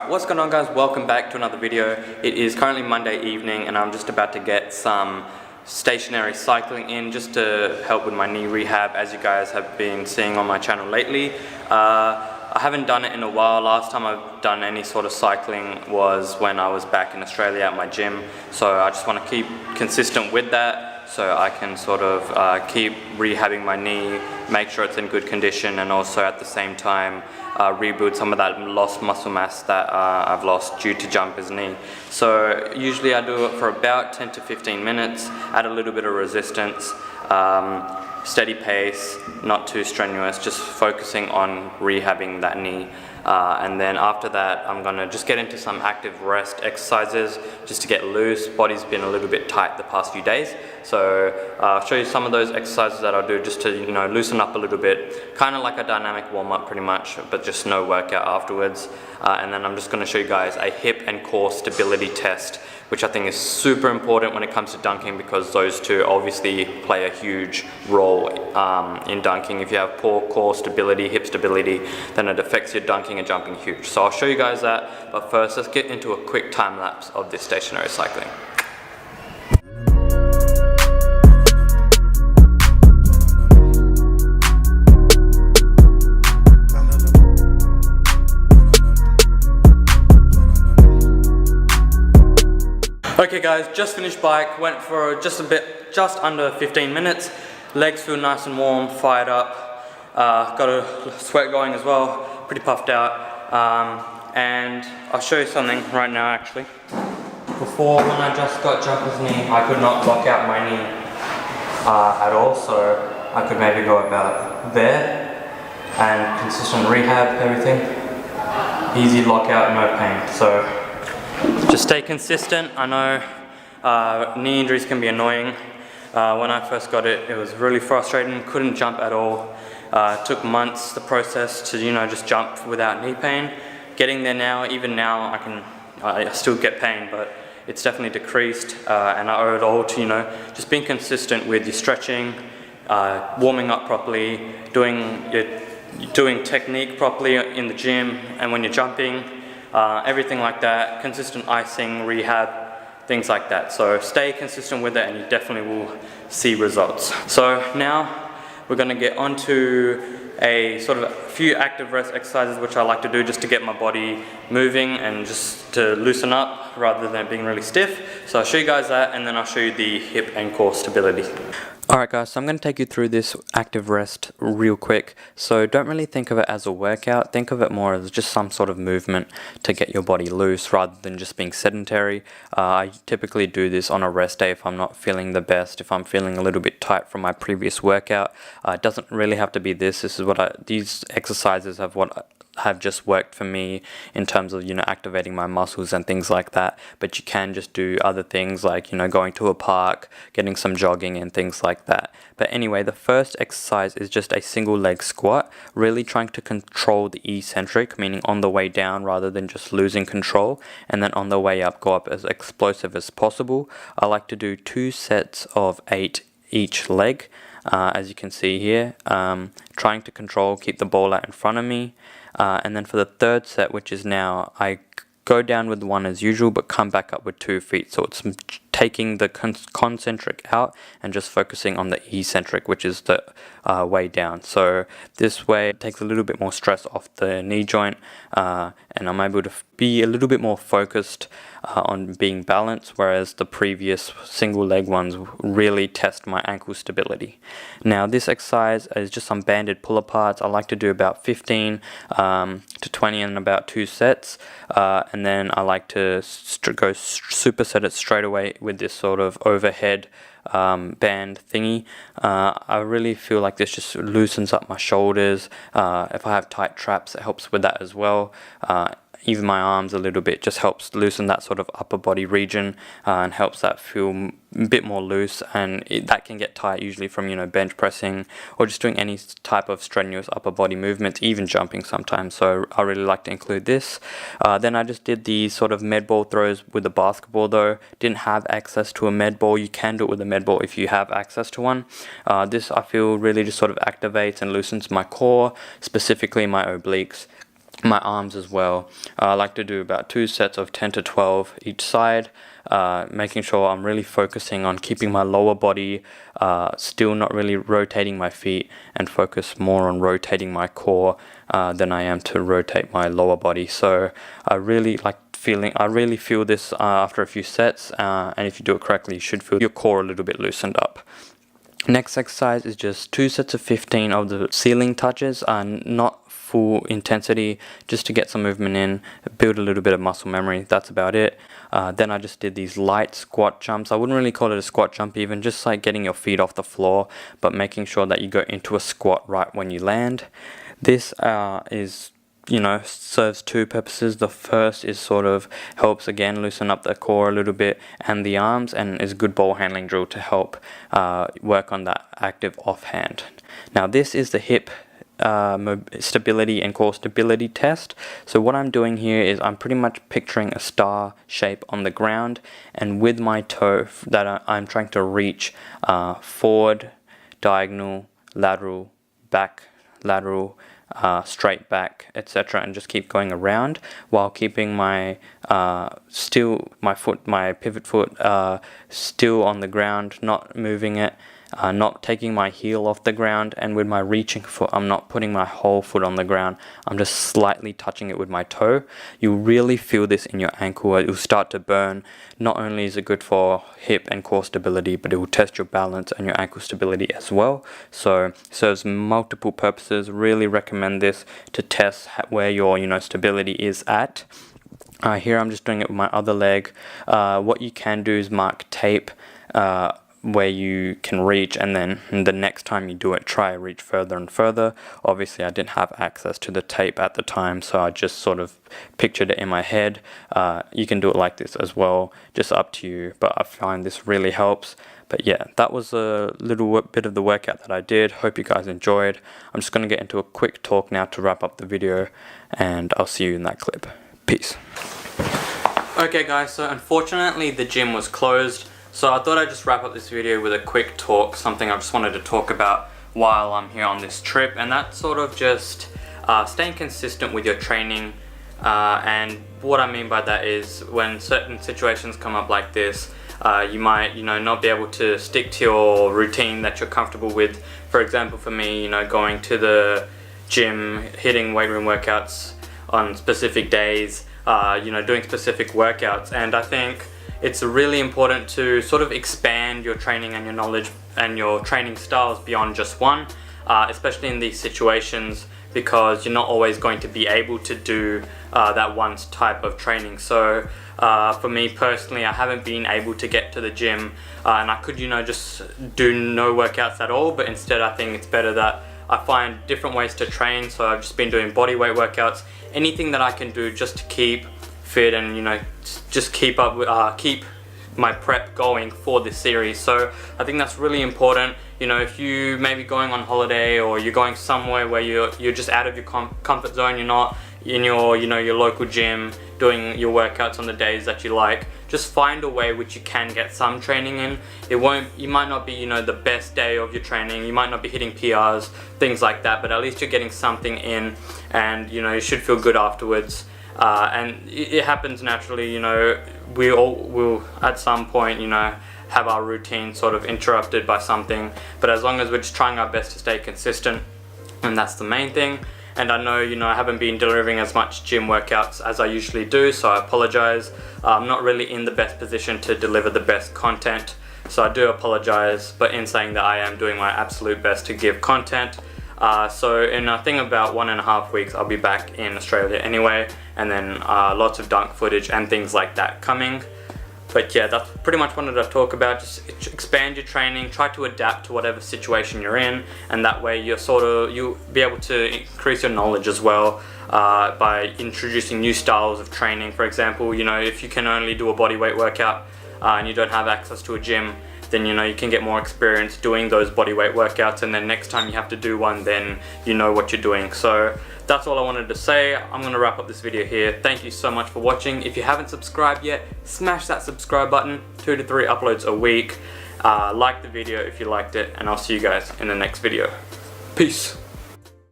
What's going on, guys? Welcome back to another video. It is currently Monday evening and I'm just about to get some stationary cycling in just to help with my knee rehab, as you guys have been seeing on my channel lately. I haven't done it in a while. Last time I've done any sort of cycling was when I was back in Australia at my gym, so I just want to keep consistent with that so I can sort of keep rehabbing my knee, make sure it's in good condition, and also at the same time rebuild some of that lost muscle mass that I've lost due to jumper's knee. So usually I do it for about 10 to 15 minutes, add a little bit of resistance, steady pace, not too strenuous, just focusing on rehabbing that knee. And then after that, I'm gonna just get into some active rest exercises just to get loose. Body's been a little bit tight the past few days. So I'll show you some of those exercises that I'll do just to, loosen up a little bit. Kind of like a dynamic warm-up pretty much, but just no workout afterwards. And then I'm just gonna show you guys a hip and core stability test, which I think is super important when it comes to dunking, because those two obviously play a huge role in dunking. If you have poor core stability, hip stability, then it affects your dunking and jumping huge. So I'll show you guys that, but first let's get into a quick time lapse of this stationary cycling. Okay guys, just finished bike, went for just under 15 minutes. Legs feel nice and warm, fired up, got a sweat going as well, pretty puffed out. And I'll show you something right now actually. Before, when I just got jumper's knee, I could not lock out my knee at all, so I could maybe go about there, and consistent rehab, everything. Easy lockout, no pain. So just stay consistent. I know knee injuries can be annoying. When I first got it, it was really frustrating, couldn't jump at all. It took months, the process to just jump without knee pain. Getting there now, even now I still get pain, but it's definitely decreased, and I owe it all to just being consistent with your stretching, warming up properly, doing technique properly in the gym and when you're jumping, everything like that, consistent icing, rehab, things like that. So stay consistent with it and you definitely will see results. So now we're going to get onto a sort of a few active rest exercises which I like to do just to get my body moving and just to loosen up rather than being really stiff. So I'll show you guys that, and then I'll show you the hip and core stability. Alright guys, so I'm going to take you through this active rest real quick. So don't really think of it as a workout, think of it more as just some sort of movement to get your body loose rather than just being sedentary. I typically do this on a rest day if I'm not feeling the best, if I'm feeling a little bit tight from my previous workout. It doesn't really have to be this. This is these exercises have just worked for me in terms of activating my muscles and things like that, but you can just do other things like going to a park, getting some jogging and things like that. But anyway, the first exercise is just a single leg squat, really trying to control the eccentric, meaning on the way down rather than just losing control, and then on the way up go up as explosive as possible. I like to do 2 sets of 8 each leg, as you can see here, trying to keep the ball out in front of me. And then for the third set, which is now, I go down with 1 as usual, but come back up with 2 feet. So it's taking the concentric out and just focusing on the eccentric, which is the way down. So this way it takes a little bit more stress off the knee joint, and I'm able to be a little bit more focused on being balanced, whereas the previous single leg ones really test my ankle stability. Now this exercise is just some banded pull aparts. I like to do about 15 to 20 in about 2 sets, and then I like to go superset it straight away with this sort of overhead band thingy. I really feel like this just loosens up my shoulders. If I have tight traps, it helps with that as well. Even my arms a little bit, just helps loosen that sort of upper body region, and helps that feel a bit more loose, and that can get tight usually from bench pressing or just doing any type of strenuous upper body movements, even jumping sometimes. So I really like to include this. Then I just did the sort of med ball throws with the basketball though. Didn't have access to a med ball. You can do it with a med ball if you have access to one. This I feel really just sort of activates and loosens my core, specifically my obliques. my arms as well. I like to do about 2 sets of 10 to 12 each side, making sure I'm really focusing on keeping my lower body still, not really rotating my feet, and focus more on rotating my core than I am to rotate my lower body. So I really feel this after a few sets, and if you do it correctly, you should feel your core a little bit loosened up. Next exercise is just 2 sets of 15 of the ceiling touches, not full intensity, just to get some movement in, build a little bit of muscle memory. That's about it. Then I just did these light squat jumps. I wouldn't really call it a squat jump even, just like getting your feet off the floor, but making sure that you go into a squat right when you land. This is, serves 2 purposes. The first is sort of helps again loosen up the core a little bit and the arms, and is a good ball handling drill to help work on that active offhand. Now this is the hip stability and core stability test. So what I'm doing here is I'm pretty much picturing a star shape on the ground, and with my toe that I'm trying to reach forward, diagonal, lateral, back, lateral, straight back, etc., and just keep going around while keeping my my pivot foot still on the ground, not moving it, not taking my heel off the ground, and with my reaching foot, I'm not putting my whole foot on the ground. I'm just slightly touching it with my toe. You'll really feel this in your ankle. It will start to burn. Not only is it good for hip and core stability, but it will test your balance and your ankle stability as well. So it serves multiple purposes. Really recommend this to test where your stability is at. Here I'm just doing it with my other leg. What you can do is mark tape where you can reach, and then the next time you do it, try to reach further and further. Obviously I didn't have access to the tape at the time, so I just sort of pictured it in my head. You can do it like this as well, just up to you, but I find this really helps. But yeah, that was a little bit of the workout that I did. Hope you guys enjoyed. I'm just going to get into a quick talk now to wrap up the video, and I'll see you in that clip. Peace. Okay guys, so unfortunately the gym was closed, so I thought I'd just wrap up this video with a quick talk, something I just wanted to talk about while I'm here on this trip, and that's sort of just staying consistent with your training. And what I mean by that is when certain situations come up like this, you might not be able to stick to your routine that you're comfortable with. For example, for me, going to the gym, hitting weight room workouts on specific days, doing specific workouts, and I think it's really important to sort of expand your training and your knowledge and your training styles beyond just one, especially in these situations, because you're not always going to be able to do that one type of training. So for me personally, I haven't been able to get to the gym, and I could just do no workouts at all, but instead I think it's better that I find different ways to train. So I've just been doing body weight workouts, anything that I can do just to keep fit and just keep up with, keep my prep going for this series. So I think that's really important. If you may be going on holiday, or you're going somewhere where you're just out of your comfort zone, you're not in your your local gym doing your workouts on the days that you like, just find a way which you can get some training in. You might not be the best day of your training, you might not be hitting PRs, things like that, but at least you're getting something in, and you should feel good afterwards. And it happens naturally. We all will at some point have our routine sort of interrupted by something, but as long as we're just trying our best to stay consistent, and that's the main thing. And I know I haven't been delivering as much gym workouts as I usually do, so I apologize. I'm not really in the best position to deliver the best content, so I do apologize, but in saying that, I am doing my absolute best to give content. So in I think about 1.5 weeks I'll be back in Australia anyway, and then lots of dunk footage and things like that coming. But yeah, that's pretty much what I wanted to talk about. Just expand your training, try to adapt to whatever situation you're in, and that way you'll be able to increase your knowledge as well by introducing new styles of training. For example, if you can only do a body weight workout and you don't have access to a gym, then you can get more experience doing those body weight workouts, and then next time you have to do one, then you know what you're doing. So that's all I wanted to say. I'm going to wrap up this video here. Thank you so much for watching. If you haven't subscribed yet, smash that subscribe button. 2 to 3 uploads a week. Like the video if you liked it, and I'll see you guys in the next video. Peace.